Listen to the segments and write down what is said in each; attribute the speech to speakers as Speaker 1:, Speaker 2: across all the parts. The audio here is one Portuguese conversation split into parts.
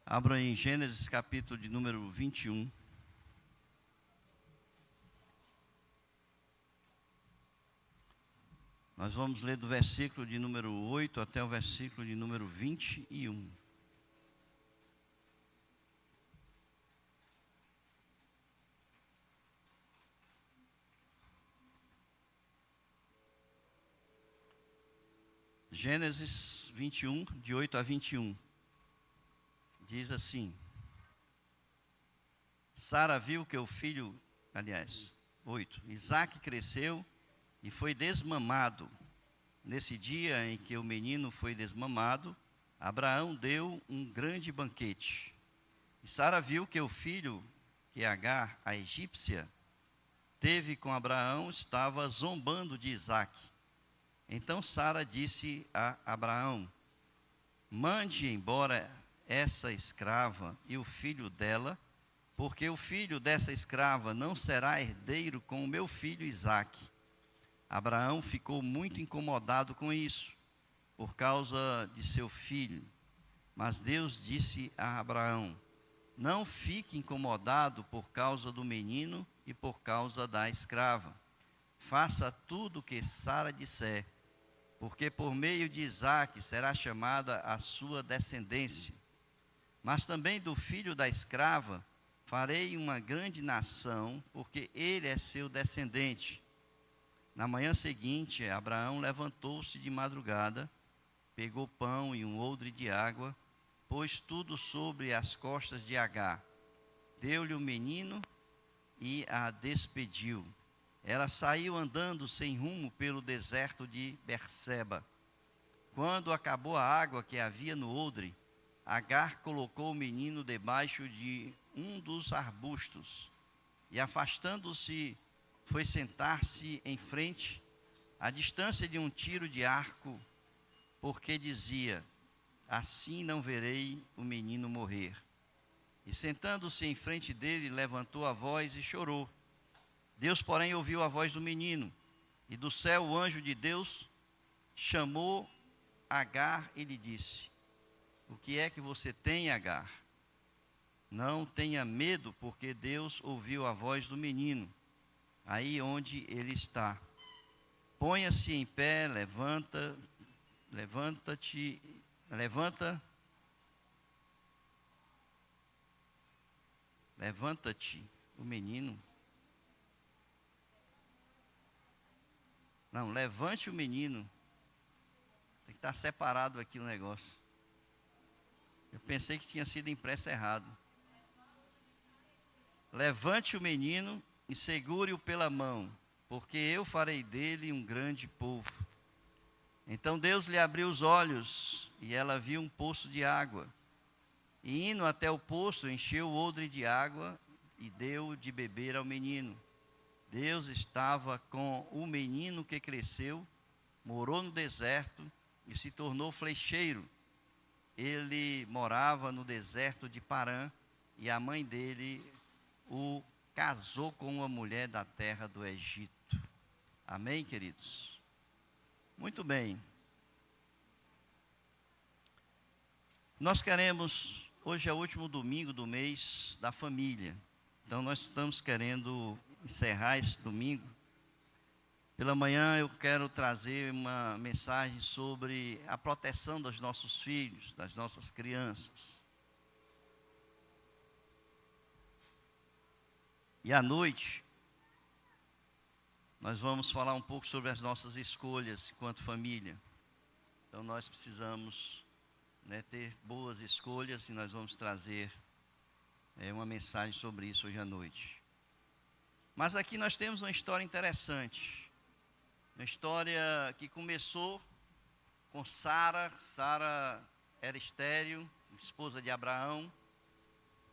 Speaker 1: Abra em Gênesis capítulo de número 21. Nós vamos ler do versículo de número 8 até o versículo de número 21. Gênesis 21, de 8 a 21. Diz assim: Sara viu que o filho, 8, Isaque cresceu e foi desmamado. Nesse dia em que o menino foi desmamado, Abraão deu um grande banquete. E Sara viu que o filho que Agar, a egípcia, teve com Abraão, estava zombando de Isaque. Então Sara disse a Abraão: mande embora essa escrava e o filho dela, porque o filho dessa escrava não será herdeiro com o meu filho Isaque. Abraão ficou muito incomodado com isso, por causa de seu filho. Mas Deus disse a Abraão: não fique incomodado por causa do menino e por causa da escrava. Faça tudo o que Sara disser, porque por meio de Isaque será chamada a sua descendência. Mas também do filho da escrava farei uma grande nação, porque ele é seu descendente. Na manhã seguinte, Abraão levantou-se de madrugada, pegou pão e um odre de água, pôs tudo sobre as costas de Agar, deu-lhe o menino e a despediu. Ela saiu andando sem rumo pelo deserto de Berseba. Quando acabou a água que havia no odre, Agar colocou o menino debaixo de um dos arbustos e, afastando-se, foi sentar-se em frente, à distância de um tiro de arco, porque dizia: assim não verei o menino morrer. E sentando-se em frente dele, levantou a voz e chorou. Deus, porém, ouviu a voz do menino, e do céu o anjo de Deus chamou Agar e lhe disse: o que é que você tem, Agar? Não tenha medo, porque Deus ouviu a voz do menino, aí onde ele está. Ponha-se em pé, levanta-te, o menino. Não, levante o menino. Tem que estar separado aqui o negócio. Eu pensei que tinha sido impresso errado. Levante o menino e segure-o pela mão, porque eu farei dele um grande povo. Então Deus lhe abriu os olhos, e ela viu um poço de água. E indo até o poço, encheu o odre de água e deu de beber ao menino. Deus estava com o menino que cresceu, morou no deserto e se tornou flecheiro. Ele morava no deserto de Parã, e a mãe dele o casou com uma mulher da terra do Egito. Amém, queridos? Muito bem. Nós queremos, hoje é o último domingo do mês da família. Então nós estamos querendo encerrar esse domingo. Pela manhã eu quero trazer uma mensagem sobre a proteção dos nossos filhos, das nossas crianças. E à noite, nós vamos falar um pouco sobre as nossas escolhas enquanto família. Então nós precisamos, ter boas escolhas, e nós vamos trazer uma mensagem sobre isso hoje à noite. Mas aqui nós temos uma história interessante. Uma história que começou com Sara. Sara era estéril, esposa de Abraão.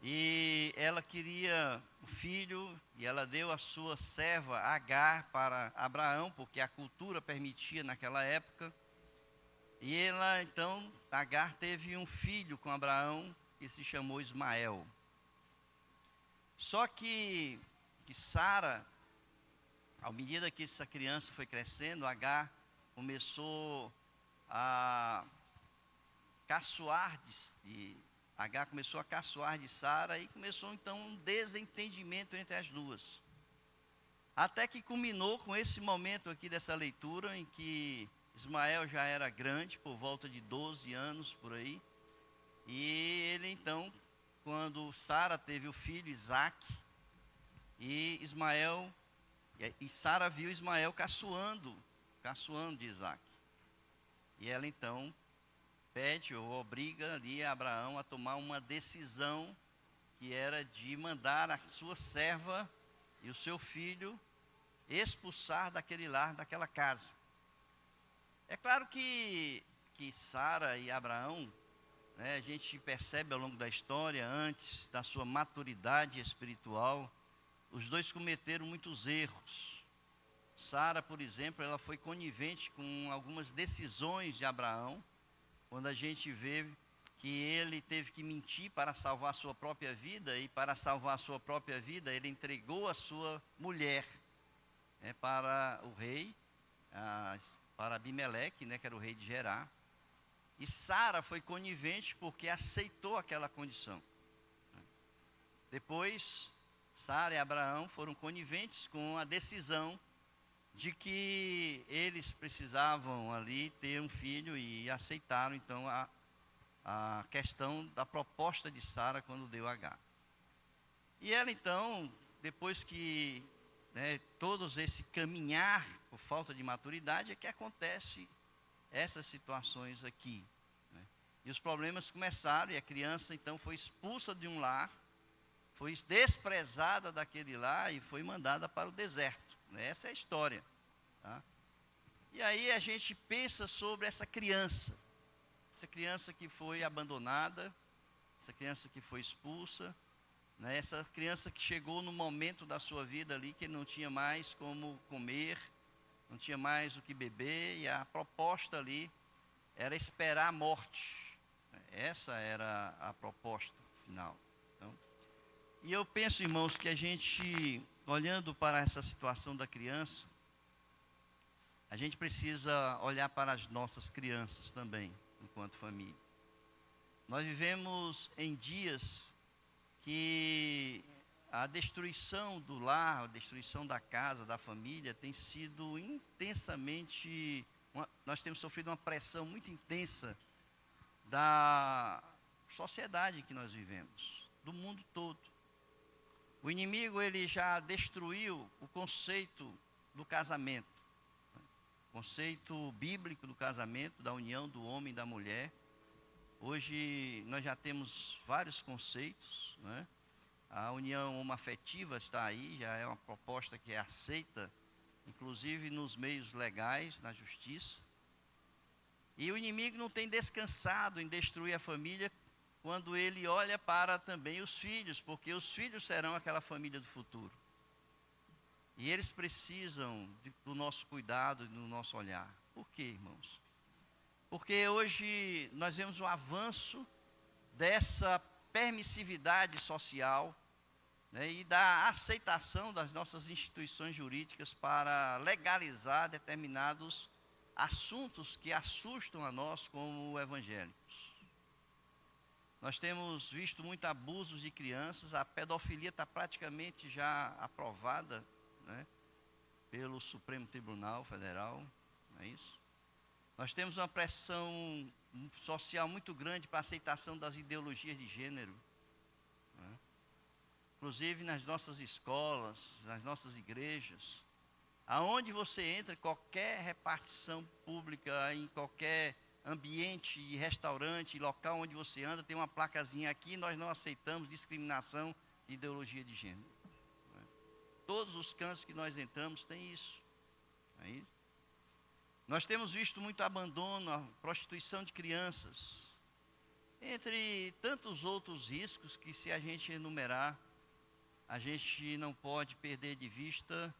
Speaker 1: E ela queria um filho, e ela deu a sua serva Agar para Abraão, porque a cultura permitia naquela época. E ela, então, Agar teve um filho com Abraão, que se chamou Ismael. Só que Sara, à medida que essa criança foi crescendo, Agar começou a caçoar Agar começou a caçoar de Sara e começou então um desentendimento entre as duas. Até que culminou com esse momento aqui dessa leitura, em que Ismael já era grande, por volta de 12 anos por aí. E ele então, quando Sara teve o filho Isaque, e Sara viu Ismael caçoando de Isaque. E ela então pede ou obriga ali a Abraão a tomar uma decisão, que era de mandar a sua serva e o seu filho expulsar daquele lar, daquela casa. É claro que Sara e Abraão, né, a gente percebe ao longo da história, antes da sua maturidade espiritual, os dois cometeram muitos erros. Sara, por exemplo, ela foi conivente com algumas decisões de Abraão, quando a gente vê que ele teve que mentir para salvar a sua própria vida, e para salvar a sua própria vida, ele entregou a sua mulher, né, para o rei, para Abimeleque, né, que era o rei de Gerar. E Sara foi conivente porque aceitou aquela condição. Depois, Sara e Abraão foram coniventes com a decisão de que eles precisavam ali ter um filho, e aceitaram então a questão da proposta de Sara quando deu Agar. E ela então, depois que, né, todos esse caminhar por falta de maturidade, é que acontece essas situações aqui, né? E os problemas começaram, e a criança então foi expulsa de um lar, foi desprezada daquele lar e foi mandada para o deserto. Essa é a história, tá? E aí a gente pensa sobre essa criança que foi abandonada, essa criança que foi expulsa, né? Essa criança que chegou no momento da sua vida ali que não tinha mais como comer, não tinha mais o que beber, e a proposta ali era esperar a morte. Essa era a proposta final. Então, e eu penso, irmãos, que a gente, olhando para essa situação da criança, a gente precisa olhar para as nossas crianças também, enquanto família. Nós vivemos em dias que a destruição do lar, a destruição da casa, da família, tem sido intensamente, nós temos sofrido uma pressão muito intensa da sociedade que nós vivemos, do mundo todo. O inimigo, ele já destruiu o conceito do casamento, o conceito bíblico do casamento, da união do homem e da mulher. Hoje nós já temos vários conceitos, né? A união homoafetiva está aí, já é uma proposta que é aceita, inclusive nos meios legais, na justiça. E o inimigo não tem descansado em destruir a família, quando ele olha para também os filhos, porque os filhos serão aquela família do futuro. E eles precisam do nosso cuidado e do nosso olhar. Por quê, irmãos? Porque hoje nós vemos um avanço dessa permissividade social, né, e da aceitação das nossas instituições jurídicas para legalizar determinados assuntos que assustam a nós como evangélicos. Nós temos visto muito abusos de crianças, a pedofilia está praticamente já aprovada, né, pelo Supremo Tribunal Federal, não é isso? Nós temos uma pressão social muito grande para a aceitação das ideologias de gênero, né? Inclusive nas nossas escolas, nas nossas igrejas, aonde você entra, qualquer repartição pública, em qualquer ambiente, restaurante, local onde você anda, tem uma placazinha aqui: nós não aceitamos discriminação de ideologia de gênero, né? Todos os cantos que nós entramos tem isso, não é isso? Nós temos visto muito abandono, a prostituição de crianças, entre tantos outros riscos que, se a gente enumerar, a gente não pode perder de vista,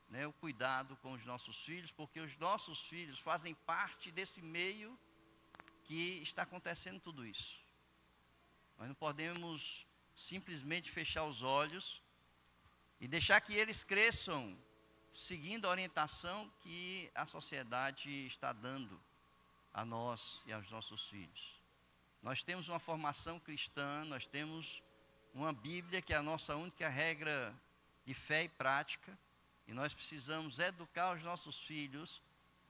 Speaker 1: né, o cuidado com os nossos filhos, porque os nossos filhos fazem parte desse meio que está acontecendo tudo isso. Nós não podemos simplesmente fechar os olhos e deixar que eles cresçam seguindo a orientação que a sociedade está dando a nós e aos nossos filhos. Nós temos uma formação cristã, nós temos uma Bíblia que é a nossa única regra de fé e prática, e nós precisamos educar os nossos filhos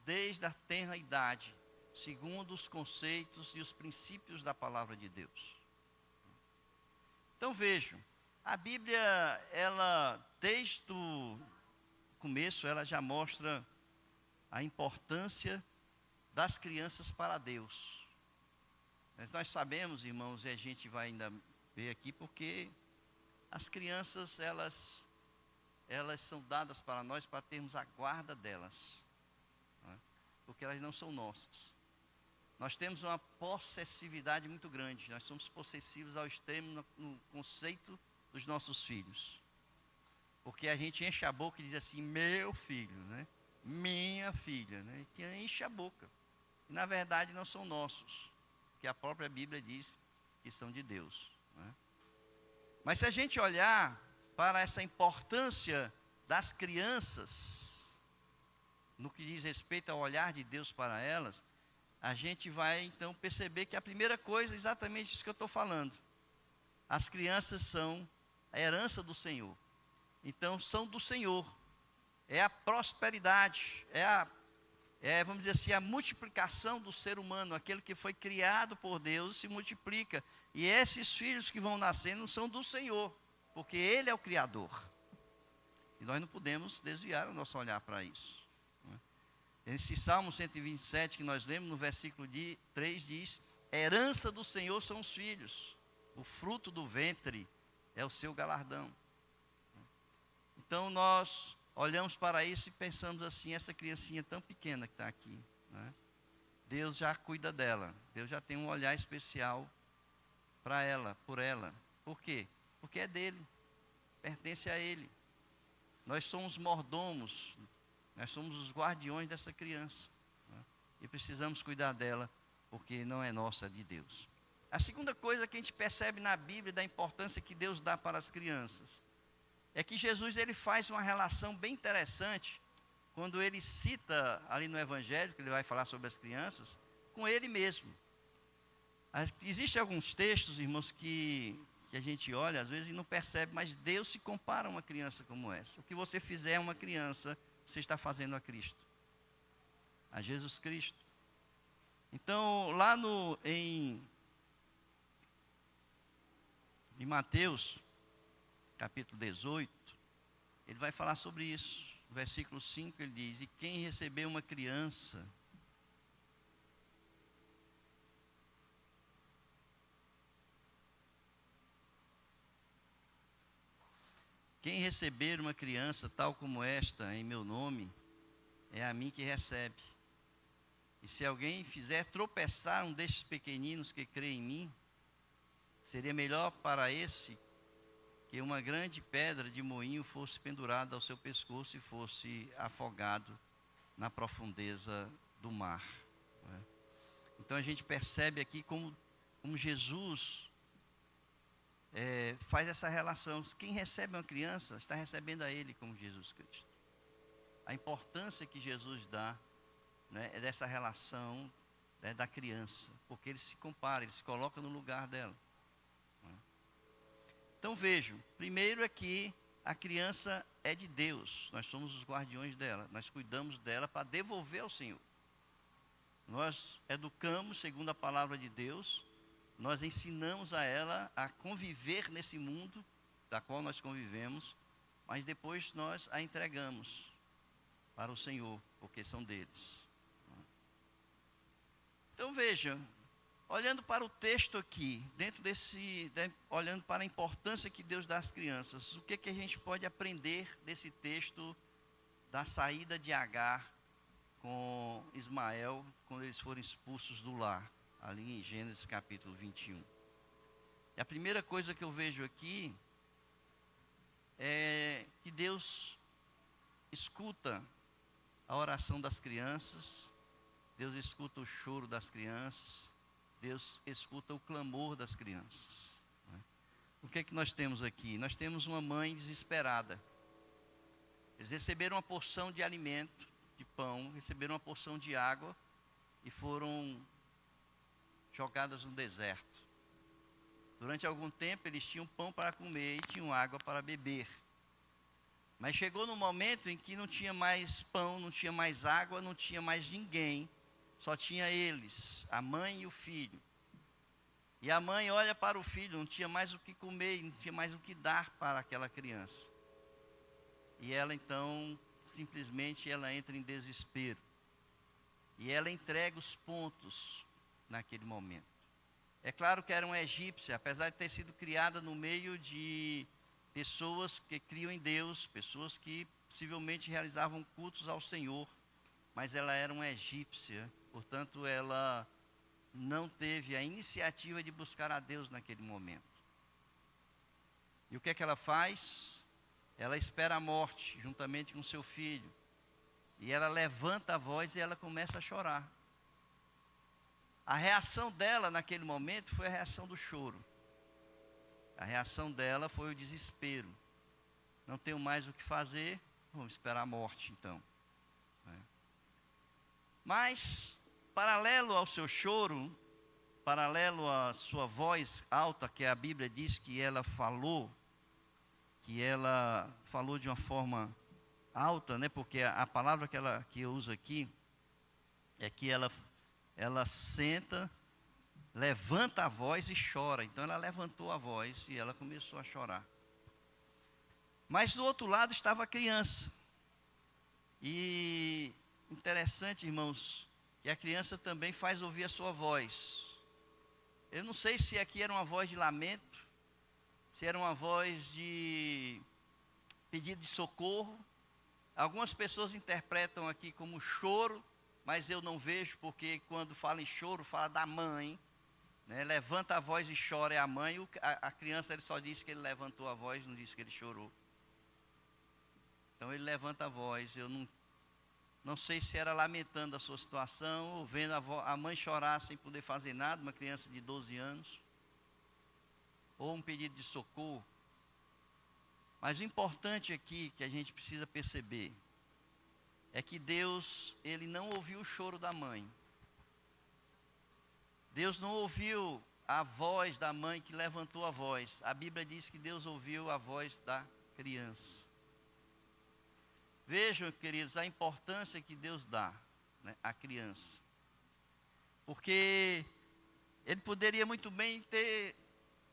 Speaker 1: desde a tenra idade, segundo os conceitos e os princípios da palavra de Deus. Então vejam, a Bíblia, ela desde o começo, ela já mostra a importância das crianças para Deus. Nós sabemos, irmãos, e a gente vai ainda ver aqui, porque as crianças, elas são dadas para nós para termos a guarda delas, né? Porque elas não são nossas. Nós temos uma possessividade muito grande, nós somos possessivos ao extremo no conceito dos nossos filhos. Porque a gente enche a boca e diz assim, meu filho, né? Minha filha, né? Que enche a boca. E na verdade não são nossos, que a própria Bíblia diz que são de Deus, né? Mas se a gente olhar para essa importância das crianças, no que diz respeito ao olhar de Deus para elas, a gente vai então perceber que a primeira coisa é exatamente isso que eu estou falando. As crianças são a herança do Senhor. Então são do Senhor. É a prosperidade, vamos dizer assim, a multiplicação do ser humano, aquele que foi criado por Deus se multiplica. E esses filhos que vão nascendo são do Senhor, porque Ele é o Criador. E nós não podemos desviar o nosso olhar para isso, né? Esse Salmo 127 que nós lemos no versículo 3 diz, herança do Senhor são os filhos, o fruto do ventre é o seu galardão. Então nós olhamos para isso e pensamos assim, essa criancinha tão pequena que está aqui, né? Deus já cuida dela, Deus já tem um olhar especial para ela, por ela. Por quê? Porque é dele, pertence a ele. Nós somos mordomos, nós somos os guardiões dessa criança, né? E precisamos cuidar dela, porque não é nossa, é de Deus. A segunda coisa que a gente percebe na Bíblia da importância que Deus dá para as crianças é que Jesus ele faz uma relação bem interessante quando ele cita ali no Evangelho, que ele vai falar sobre as crianças, com ele mesmo. Existem alguns textos, irmãos, que a gente olha às vezes e não percebe, mas Deus se compara a uma criança como essa. O que você fizer a uma criança, você está fazendo a Cristo, a Jesus Cristo. Então, lá em Mateus, capítulo 18, ele vai falar sobre isso. No versículo 5 ele diz, e quem recebeu uma criança, quem receber uma criança tal como esta em meu nome, é a mim que recebe. E se alguém fizer tropeçar um destes pequeninos que crê em mim, seria melhor para esse que uma grande pedra de moinho fosse pendurada ao seu pescoço e fosse afogado na profundeza do mar, né? Então a gente percebe aqui como Jesus faz essa relação. Quem recebe uma criança está recebendo a Ele como Jesus Cristo. A importância que Jesus dá, né, é dessa relação, né, da criança, porque Ele se compara, Ele se coloca no lugar dela. Então vejam, primeiro é que a criança é de Deus, nós somos os guardiões dela, nós cuidamos dela para devolver ao Senhor. Nós educamos segundo a palavra de Deus, nós ensinamos a ela a conviver nesse mundo da qual nós convivemos, mas depois nós a entregamos para o Senhor, porque são deles. Então vejam, olhando para o texto aqui, olhando para a importância que Deus dá às crianças, o que a gente pode aprender desse texto da saída de Agar com Ismael, quando eles foram expulsos do lar, ali em Gênesis capítulo 21. E a primeira coisa que eu vejo aqui é que Deus escuta a oração das crianças, Deus escuta o choro das crianças, Deus escuta o clamor das crianças, né? O que é que nós temos aqui? Nós temos uma mãe desesperada. Eles receberam uma porção de alimento, de pão, receberam uma porção de água e foram jogadas no deserto. Durante algum tempo eles tinham pão para comer e tinham água para beber. Mas chegou no momento em que não tinha mais pão, não tinha mais água, não tinha mais ninguém. Só tinha eles, a mãe e o filho. E a mãe olha para o filho, não tinha mais o que comer, não tinha mais o que dar para aquela criança. E ela então, simplesmente ela entra em desespero. E ela entrega os pontos naquele momento. É claro que era uma egípcia, apesar de ter sido criada no meio de pessoas que criam em Deus, pessoas que possivelmente realizavam cultos ao Senhor, mas ela era uma egípcia, portanto ela não teve a iniciativa de buscar a Deus naquele momento. E o que é que ela faz? Ela espera a morte, juntamente com seu filho, e ela levanta a voz e ela começa a chorar. A reação dela naquele momento foi a reação do choro. A reação dela foi o desespero. Não tenho mais o que fazer, vamos esperar a morte então. Mas, paralelo ao seu choro, paralelo à sua voz alta, que a Bíblia diz que ela falou de uma forma alta, né? Porque a palavra que eu uso aqui é que ela senta, levanta a voz e chora. Então ela levantou a voz e ela começou a chorar. Mas do outro lado estava a criança. E interessante, irmãos, que a criança também faz ouvir a sua voz. Eu não sei se aqui era uma voz de lamento, se era uma voz de pedido de socorro. Algumas pessoas interpretam aqui como choro, mas eu não vejo, porque quando fala em choro, fala da mãe, né? Levanta a voz e chora é a mãe. A criança, ele só disse que ele levantou a voz, não disse que ele chorou. Então ele levanta a voz. Eu não sei se era lamentando a sua situação, ou vendo a mãe chorar sem poder fazer nada, uma criança de 12 anos, ou um pedido de socorro. Mas o importante aqui, que a gente precisa perceber, é que Deus, ele não ouviu o choro da mãe. Deus não ouviu a voz da mãe que levantou a voz. A Bíblia diz que Deus ouviu a voz da criança. Vejam, queridos, a importância que Deus dá, né, à criança. Porque ele poderia muito bem ter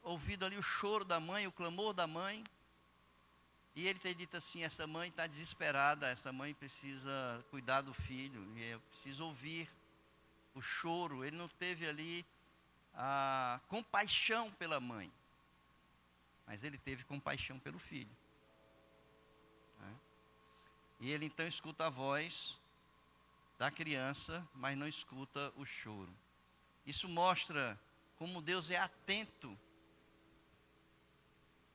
Speaker 1: ouvido ali o choro da mãe, o clamor da mãe, e ele ter dito assim: essa mãe está desesperada, essa mãe precisa cuidar do filho, e eu preciso ouvir o choro. Ele não teve ali a compaixão pela mãe, mas ele teve compaixão pelo filho. E ele então escuta a voz da criança, mas não escuta o choro. Isso mostra como Deus é atento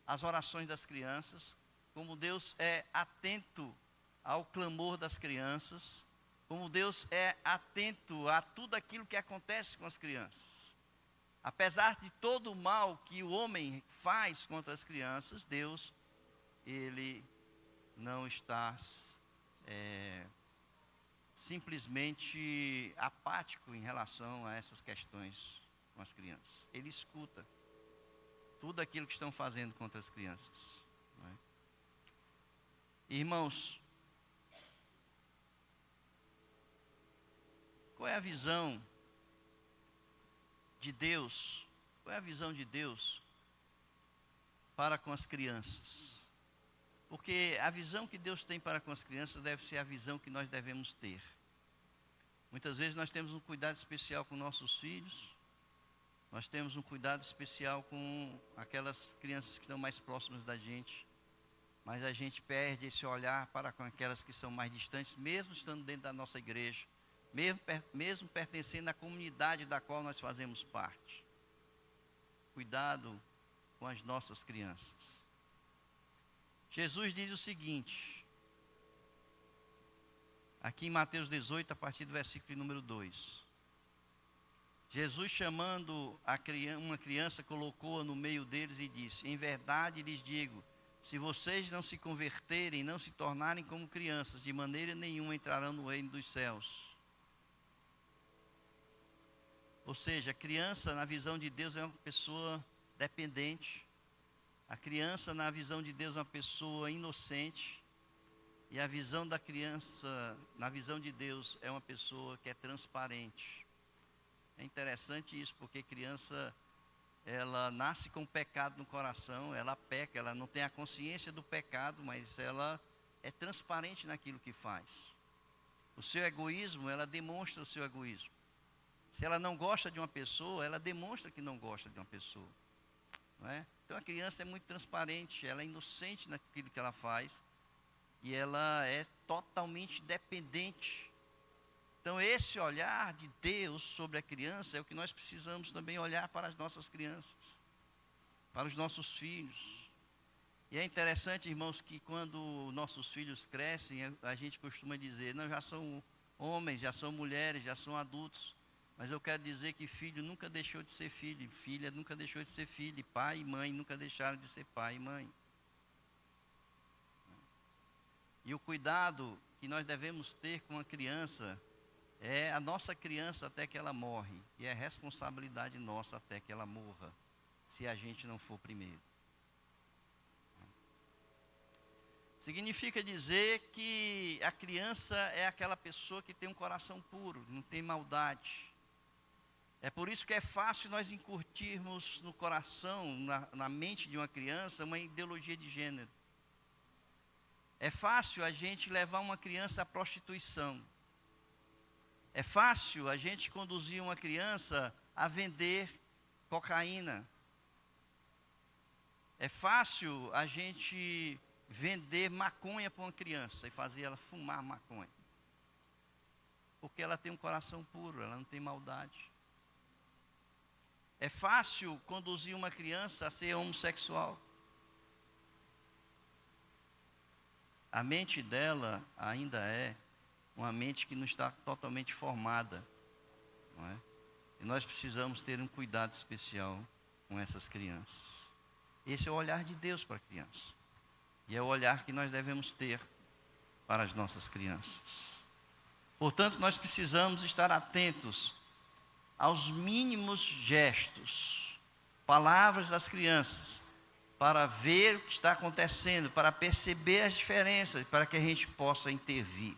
Speaker 1: às orações das crianças, como Deus é atento ao clamor das crianças, como Deus é atento a tudo aquilo que acontece com as crianças. Apesar de todo o mal que o homem faz contra as crianças, Deus, ele não está simplesmente apático em relação a essas questões com as crianças. Ele escuta tudo aquilo que estão fazendo contra as crianças. Não é? Irmãos, qual é a visão de Deus? Qual é a visão de Deus para com as crianças? Porque a visão que Deus tem para com as crianças deve ser a visão que nós devemos ter. Muitas vezes nós temos um cuidado especial com nossos filhos, nós temos um cuidado especial com aquelas crianças que estão mais próximas da gente, mas a gente perde esse olhar para com aquelas que são mais distantes, mesmo estando dentro da nossa igreja, mesmo pertencendo à comunidade da qual nós fazemos parte. Cuidado com as nossas crianças. Jesus diz o seguinte, aqui em Mateus 18, a partir do versículo número 2. Jesus, chamando uma criança, colocou-a no meio deles e disse: em verdade lhes digo, se vocês não se converterem, não se tornarem como crianças, de maneira nenhuma entrarão no reino dos céus. Ou seja, a criança, na visão de Deus, é uma pessoa dependente. A criança, na visão de Deus, é uma pessoa inocente. E a visão da criança, na visão de Deus, é uma pessoa que é transparente. É interessante isso, porque criança, ela nasce com pecado no coração, ela peca, ela não tem a consciência do pecado, mas ela é transparente naquilo que faz. O seu egoísmo, ela demonstra o seu egoísmo. Se ela não gosta de uma pessoa, ela demonstra que não gosta de uma pessoa. Não é? Então a criança é muito transparente, ela é inocente naquilo que ela faz e ela é totalmente dependente. Então esse olhar de Deus sobre a criança é o que nós precisamos também olhar para as nossas crianças, para os nossos filhos. E é interessante, irmãos, que quando nossos filhos crescem, a gente costuma dizer, não, já são homens, já são mulheres, já são adultos. Mas eu quero dizer que filho nunca deixou de ser filho, filha nunca deixou de ser filho, pai e mãe nunca deixaram de ser pai e mãe. E o cuidado que nós devemos ter com a criança é a nossa criança até que ela morre, e é responsabilidade nossa até que ela morra, se a gente não for primeiro. Significa dizer que a criança é aquela pessoa que tem um coração puro, não tem maldade. É por isso que é fácil nós incutirmos no coração, na mente de uma criança, uma ideologia de gênero. É fácil a gente levar uma criança à prostituição. É fácil a gente conduzir uma criança a vender cocaína. É fácil a gente vender maconha para uma criança e fazer ela fumar maconha. Porque ela tem um coração puro, ela não tem maldade. É fácil conduzir uma criança a ser homossexual. A mente dela ainda é uma mente que não está totalmente formada, não é? E nós precisamos ter um cuidado especial com essas crianças. Esse é o olhar de Deus para a criança. E é o olhar que nós devemos ter para as nossas crianças. Portanto, nós precisamos estar atentos aos mínimos gestos, palavras das crianças, para ver o que está acontecendo, para perceber as diferenças, para que a gente possa intervir.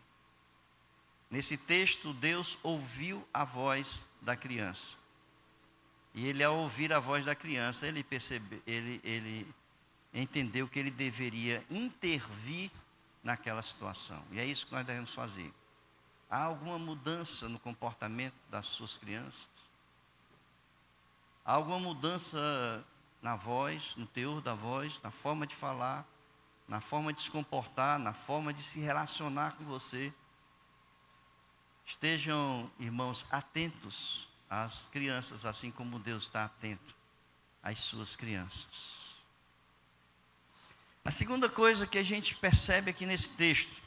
Speaker 1: Nesse texto, Deus ouviu a voz da criança. E ele, ao ouvir a voz da criança, ele entendeu que ele deveria intervir naquela situação. E é isso que nós devemos fazer. Há alguma mudança no comportamento das suas crianças? Há alguma mudança na voz, no teor da voz, na forma de falar, na forma de se comportar, na forma de se relacionar com você? Estejam, irmãos, atentos às crianças, assim como Deus está atento às suas crianças. A segunda coisa que a gente percebe aqui nesse texto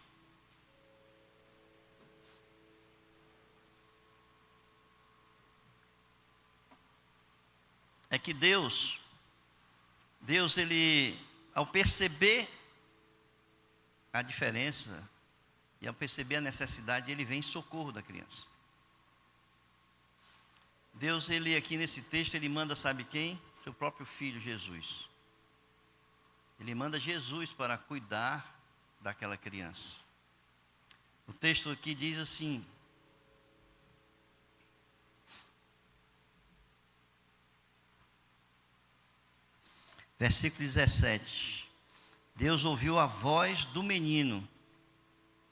Speaker 1: é que Deus, ele, ao perceber a diferença e ao perceber a necessidade, ele vem em socorro da criança. Deus, ele aqui nesse texto, ele manda, sabe quem? Seu próprio filho, Jesus. Ele manda Jesus para cuidar daquela criança. O texto aqui diz assim: versículo 17: Deus ouviu a voz do menino,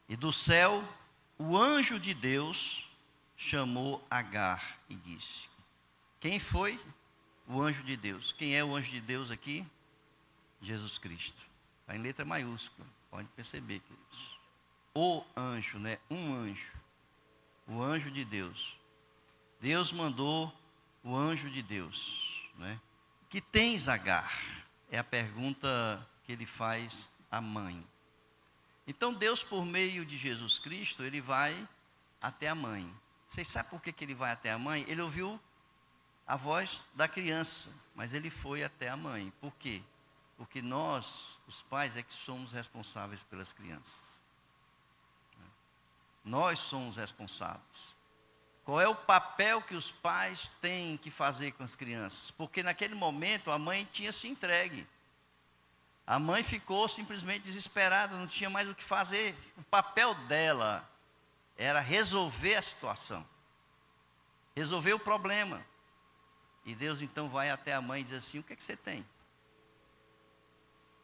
Speaker 1: e do céu o anjo de Deus chamou Agar e disse. Quem foi o anjo de Deus? Quem é o anjo de Deus aqui? Jesus Cristo. Está em letra maiúscula, pode perceber, queridos. O anjo, né? Um anjo. O anjo de Deus. Deus mandou o anjo de Deus, né? Que tens, Agar? É a pergunta que ele faz à mãe. Então Deus, por meio de Jesus Cristo, ele vai até a mãe. Vocês sabem por que ele vai até a mãe? Ele ouviu a voz da criança, mas ele foi até a mãe. Por quê? Porque nós, os pais, é que somos responsáveis pelas crianças. Nós somos responsáveis. Qual é o papel que os pais têm que fazer com as crianças? Porque naquele momento a mãe tinha se entregue. A mãe ficou simplesmente desesperada, não tinha mais o que fazer. O papel dela era resolver a situação, resolver o problema. E Deus então vai até a mãe e diz assim: o que é que você tem?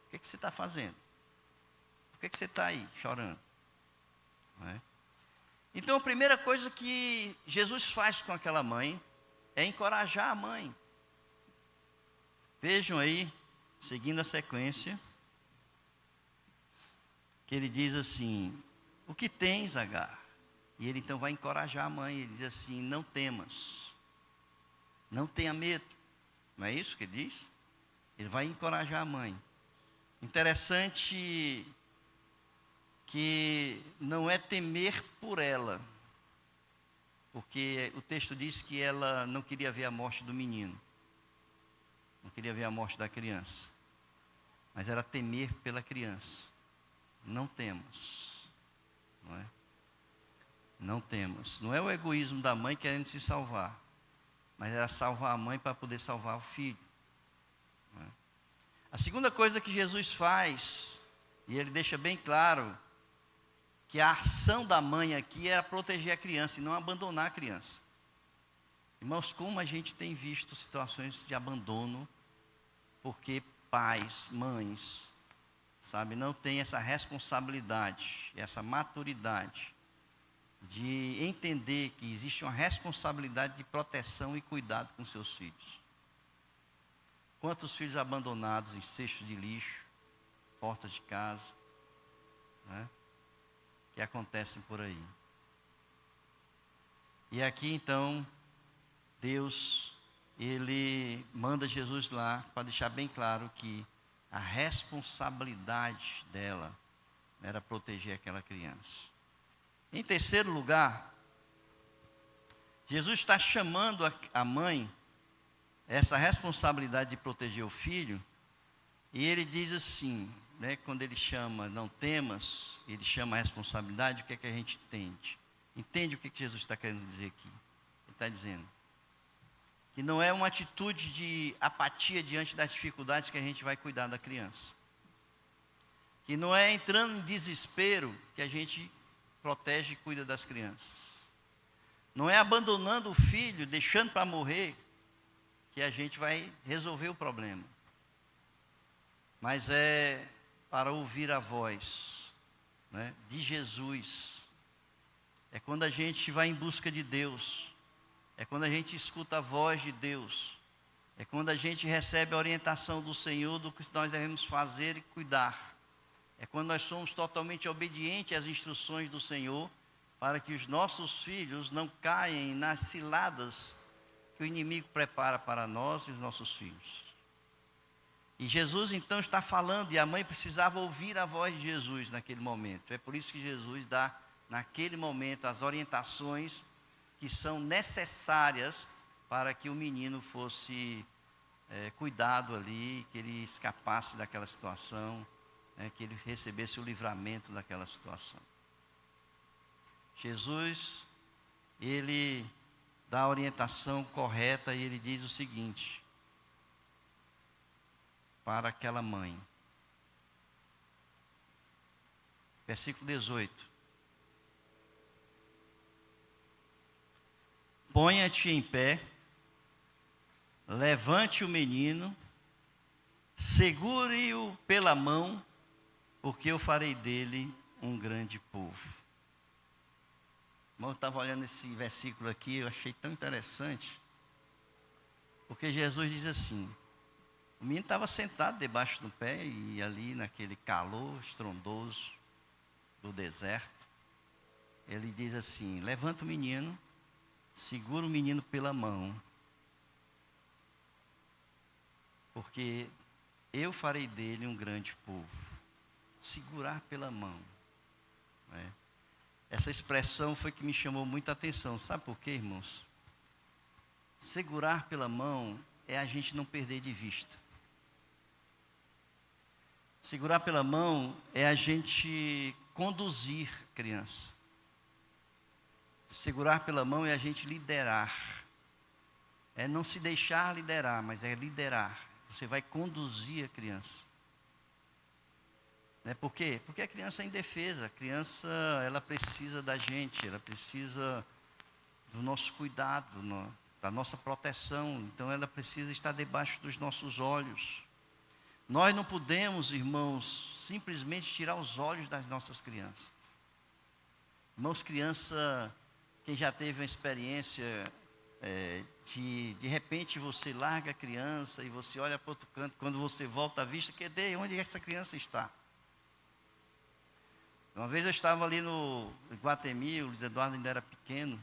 Speaker 1: O que é que você está fazendo? Por que é que você está aí chorando? Não é? Então a primeira coisa que Jesus faz com aquela mãe é encorajar a mãe. Vejam aí, seguindo a sequência, que ele diz assim: o que tens, Agar? E ele então vai encorajar a mãe, ele diz assim: não temas, não tenha medo. Não é isso que ele diz? Ele vai encorajar a mãe. Interessante que não é temer por ela, porque o texto diz que ela não queria ver a morte do menino, não queria ver a morte da criança, mas era temer pela criança. Não temas, não é? Não temas. Não é o egoísmo da mãe querendo se salvar, mas era salvar a mãe para poder salvar o filho. Não é? A segunda coisa que Jesus faz, e ele deixa bem claro, que a ação da mãe aqui era proteger a criança e não abandonar a criança. Irmãos, como a gente tem visto situações de abandono, porque pais, mães, sabe, não têm essa responsabilidade, essa maturidade de entender que existe uma responsabilidade de proteção e cuidado com seus filhos. Quantos filhos abandonados em cestos de lixo, portas de casa, né, que acontecem por aí. E aqui então, Deus, ele manda Jesus lá para deixar bem claro que a responsabilidade dela era proteger aquela criança. Em terceiro lugar, Jesus está chamando a mãe, essa responsabilidade de proteger o filho, e ele diz assim, né, quando ele chama não temas, ele chama a responsabilidade, o que é que a gente entende? Entende o que Jesus está querendo dizer aqui? Ele está dizendo que não é uma atitude de apatia diante das dificuldades que a gente vai cuidar da criança. Que não é entrando em desespero que a gente protege e cuida das crianças. Não é abandonando o filho, deixando para morrer, que a gente vai resolver o problema. Mas é para ouvir a voz, né, de Jesus. É quando a gente vai em busca de Deus. É quando a gente escuta a voz de Deus. É quando a gente recebe a orientação do Senhor do que nós devemos fazer e cuidar. É quando nós somos totalmente obedientes às instruções do Senhor, para que os nossos filhos não caiam nas ciladas que o inimigo prepara para nós e os nossos filhos. E Jesus então está falando, e a mãe precisava ouvir a voz de Jesus naquele momento. É por isso que Jesus dá, naquele momento, as orientações que são necessárias para que o menino fosse cuidado ali, que ele escapasse daquela situação, que ele recebesse o livramento daquela situação. Jesus, ele dá a orientação correta e ele diz o seguinte para aquela mãe. Versículo 18. Ponha-te em pé, levante o menino, segure-o pela mão, porque eu farei dele um grande povo. Irmão, eu estava olhando esse versículo aqui, eu achei tão interessante, porque Jesus diz assim, o menino estava sentado debaixo do pé, e ali naquele calor estrondoso do deserto, ele diz assim, levanta o menino, segura o menino pela mão, porque eu farei dele um grande povo. Segurar pela mão, né? Essa expressão foi que me chamou muita atenção. Sabe por quê, irmãos? Segurar pela mão é a gente não perder de vista. Segurar pela mão é a gente conduzir criança. Segurar pela mão é a gente liderar. É não se deixar liderar, mas é liderar. Você vai conduzir a criança. Né? Por quê? Porque a criança é indefesa. A criança, ela precisa da gente, ela precisa do nosso cuidado, da nossa proteção. Então ela precisa estar debaixo dos nossos olhos. Nós não podemos, irmãos, simplesmente tirar os olhos das nossas crianças. Irmãos, criança, quem já teve uma experiência de repente você larga a criança e você olha para outro canto, quando você volta a vista, cadê? Onde essa criança está? Uma vez eu estava ali no Iguatemi, o Luiz Eduardo ainda era pequeno,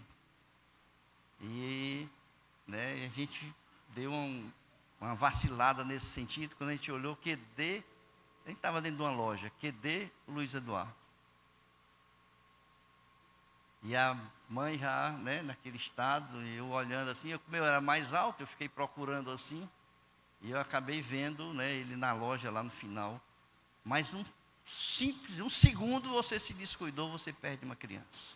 Speaker 1: e a gente deu uma vacilada nesse sentido, quando a gente olhou, a gente estava dentro de uma loja, o Luiz Eduardo. E a mãe já, naquele estado, e eu olhando assim, como eu era mais alto, eu fiquei procurando assim, e eu acabei vendo, ele na loja lá no final. Mas um segundo você se descuidou, você perde uma criança.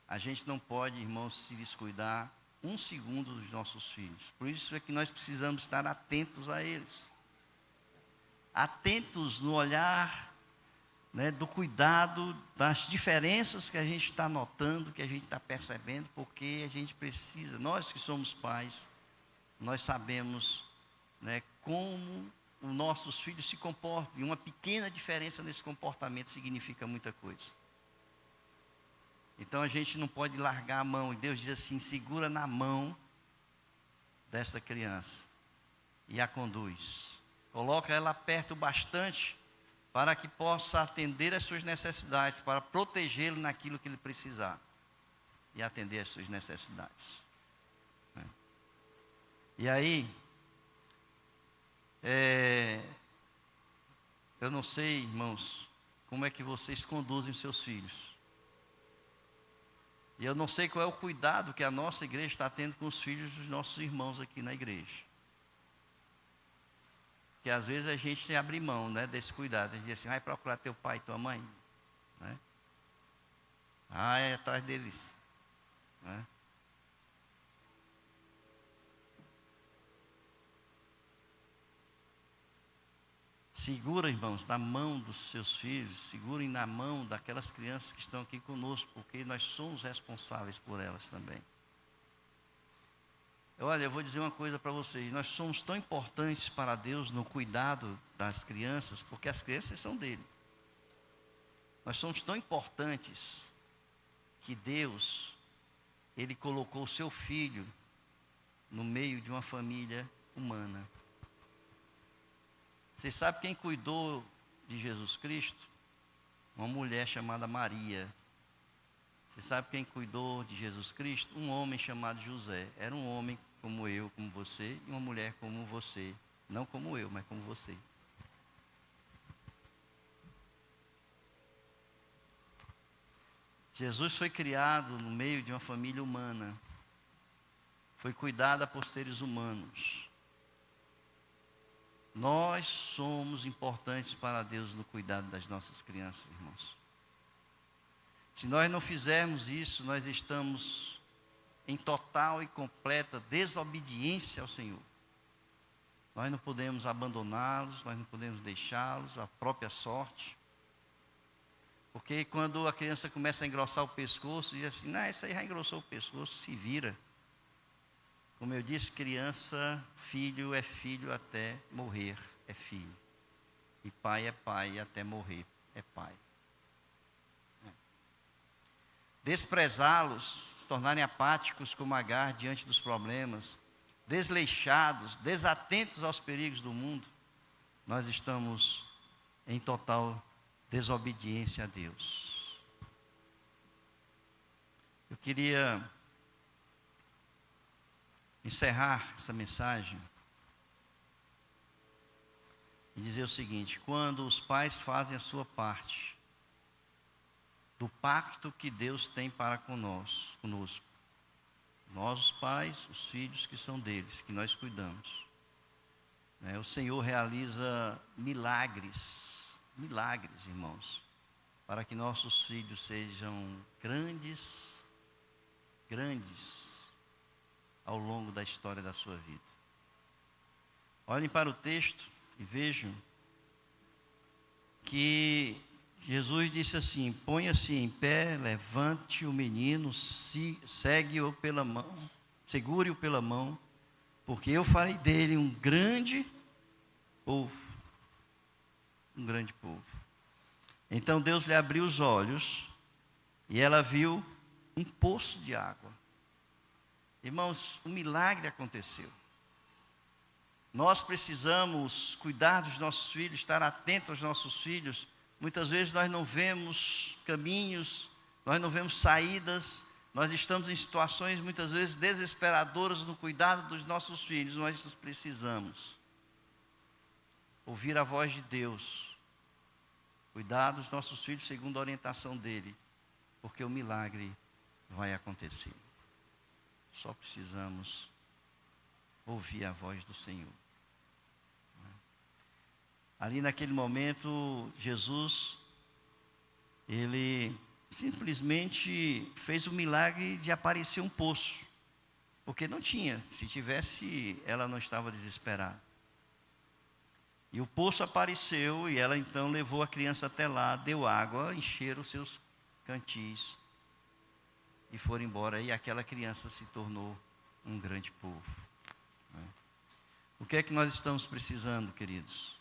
Speaker 1: A gente não pode, irmãos, se descuidar um segundo dos nossos filhos. Por isso é que nós precisamos estar atentos a eles. Atentos no olhar, do cuidado, das diferenças que a gente está notando, que a gente está percebendo, porque a gente precisa, nós que somos pais, nós sabemos como os nossos filhos se comportam, e uma pequena diferença nesse comportamento significa muita coisa. Então a gente não pode largar a mão, e Deus diz assim: segura na mão desta criança e a conduz, coloca ela perto bastante, para que possa atender às suas necessidades, para protegê-lo naquilo que ele precisar, e atender às suas necessidades. E aí, eu não sei, irmãos, como é que vocês conduzem os seus filhos. E eu não sei qual é o cuidado que a nossa igreja está tendo com os filhos dos nossos irmãos aqui na igreja. Porque às vezes a gente abre mão, desse cuidado. A gente diz assim: vai procurar teu pai e tua mãe. É atrás deles. Segura, irmãos, na mão dos seus filhos, segurem na mão daquelas crianças que estão aqui conosco, porque nós somos responsáveis por elas também. Olha, eu vou dizer uma coisa para vocês: nós somos tão importantes para Deus no cuidado das crianças, porque as crianças são dele. Nós somos tão importantes que Deus, ele colocou o seu filho no meio de uma família humana. Você sabe quem cuidou de Jesus Cristo? Uma mulher chamada Maria. Você sabe quem cuidou de Jesus Cristo? Um homem chamado José. Era um homem como eu, como você, e uma mulher como você. Não como eu, mas como você. Jesus foi criado no meio de uma família humana. Foi cuidada por seres humanos. Nós somos importantes para Deus no cuidado das nossas crianças, irmãos. Se nós não fizermos isso, nós estamos em total e completa desobediência ao Senhor. Nós não podemos abandoná-los, nós não podemos deixá-los à própria sorte. Porque quando a criança começa a engrossar o pescoço, diz assim: não, isso aí já engrossou o pescoço, se vira. Como eu disse, criança, filho é filho até morrer, é filho. E pai é pai até morrer, é pai. Desprezá-los, se tornarem apáticos como Agar diante dos problemas, desleixados, desatentos aos perigos do mundo, nós estamos em total desobediência a Deus. Eu queria encerrar essa mensagem e dizer o seguinte: quando os pais fazem a sua parte do pacto que Deus tem para conosco, nós os pais, os filhos que são deles, que nós cuidamos, o Senhor realiza milagres, irmãos, para que nossos filhos grandes, grandes, ao longo da história da sua vida. Olhem para o texto e vejam que Jesus disse assim: ponha-se em pé, levante o menino, segue-o pela mão, segure-o pela mão, porque eu farei dele um grande povo. Um grande povo. Então Deus lhe abriu os olhos e ela viu um poço de água. Irmãos, um milagre aconteceu. Nós precisamos cuidar dos nossos filhos, estar atentos aos nossos filhos. Muitas vezes nós não vemos caminhos, nós não vemos saídas, nós estamos em situações muitas vezes desesperadoras no cuidado dos nossos filhos. Nós precisamos ouvir a voz de Deus, cuidar dos nossos filhos segundo a orientação dEle, porque o milagre vai acontecer. Só precisamos ouvir a voz do Senhor. Ali naquele momento, Jesus, Ele simplesmente fez o milagre de aparecer um poço, porque não tinha, se tivesse, ela não estava desesperada. E o poço apareceu e ela então levou a criança até lá, deu água, encheram os seus cantis e foram embora. E aquela criança se tornou um grande povo. O que é que nós estamos precisando, queridos?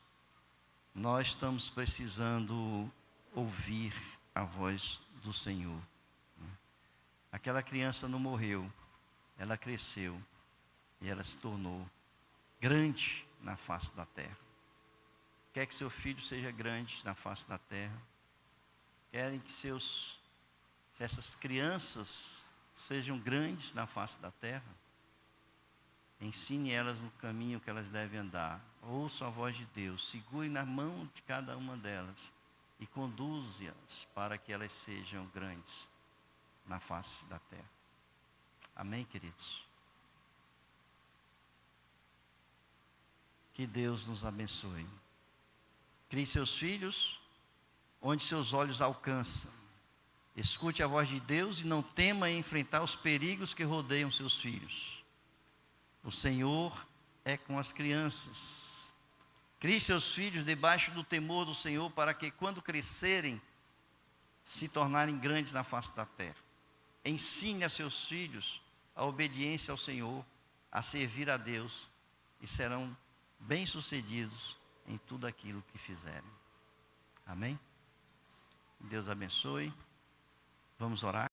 Speaker 1: Nós estamos precisando ouvir a voz do Senhor. Aquela criança não morreu, ela cresceu e ela se tornou grande na face da terra. Quer que seu filho seja grande na face da terra? Querem que essas crianças sejam grandes na face da terra? Ensine elas no caminho que elas devem andar. Ouçam a voz de Deus. Segure na mão de cada uma delas e conduze-as para que elas sejam grandes na face da terra. Amém, queridos? Que Deus nos abençoe. Crie seus filhos onde seus olhos alcançam. Escute a voz de Deus e não tema enfrentar os perigos que rodeiam seus filhos. O Senhor é com as crianças. Crie seus filhos debaixo do temor do Senhor, para que quando crescerem, se tornarem grandes na face da terra. Ensine a seus filhos a obediência ao Senhor, a servir a Deus, e serão bem-sucedidos em tudo aquilo que fizerem. Amém? Deus abençoe. Vamos orar.